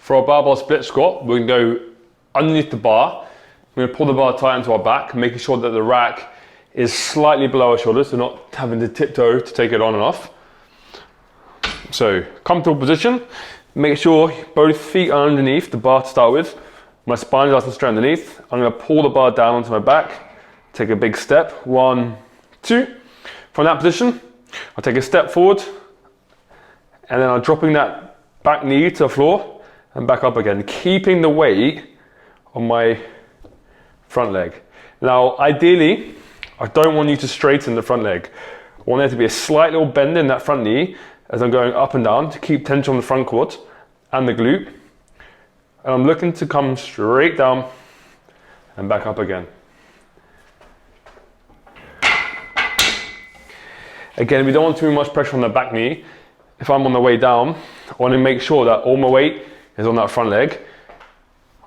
For our barbell split squat, we're going to go underneath the bar. We're going to pull the bar tight into our back, making sure that the rack is slightly below our shoulders, so not having to tiptoe to take it on and off. So, comfortable position. Make sure both feet are underneath the bar to start with. My spine is nice and straight underneath. I'm going to pull the bar down onto my back. Take a big step. 1, 2. From that position, I'll take a step forward, and then I'm dropping that back knee to the floor and back up again, keeping the weight on my front leg. Now, ideally, I don't want you to straighten the front leg. I want there to be a slight little bend in that front knee as I'm going up and down to keep tension on the front quad and the glute. And I'm looking to come straight down and back up again. Again, we don't want too much pressure on the back knee. If I'm on the way down, I want to make sure that all my weight is on that front leg.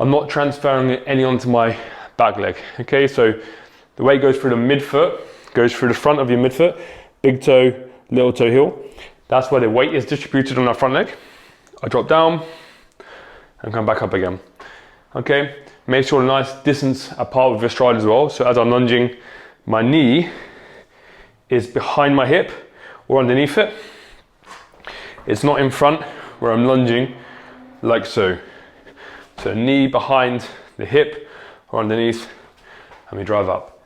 I'm not transferring any onto my back leg. Okay, so the weight goes through the midfoot, goes through the front of your midfoot, big toe, little toe heel. That's where the weight is distributed on our front leg. I drop down and come back up again. Okay, make sure a nice distance apart with your stride as well. So as I'm lunging, my knee is behind my hip or underneath it. It's not in front where I'm lunging like so. So knee behind the hip or underneath, and we drive up.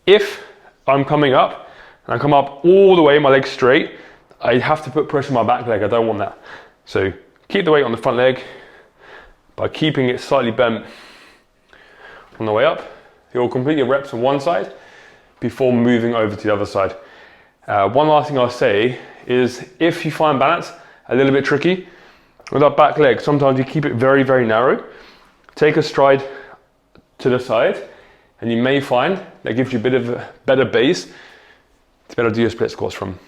If I'm coming up and I come up all the way, my legs straight, I have to put pressure on my back leg. I don't want that. So keep the weight on the front leg by keeping it slightly bent on the way up. You'll complete your reps on one side before moving over to the other side. One last thing I'll say is if you find balance a little bit tricky with that back leg, sometimes you keep it very, very narrow. Take a stride to the side and you may find that gives you a bit of a better base to be able to do your split squats from.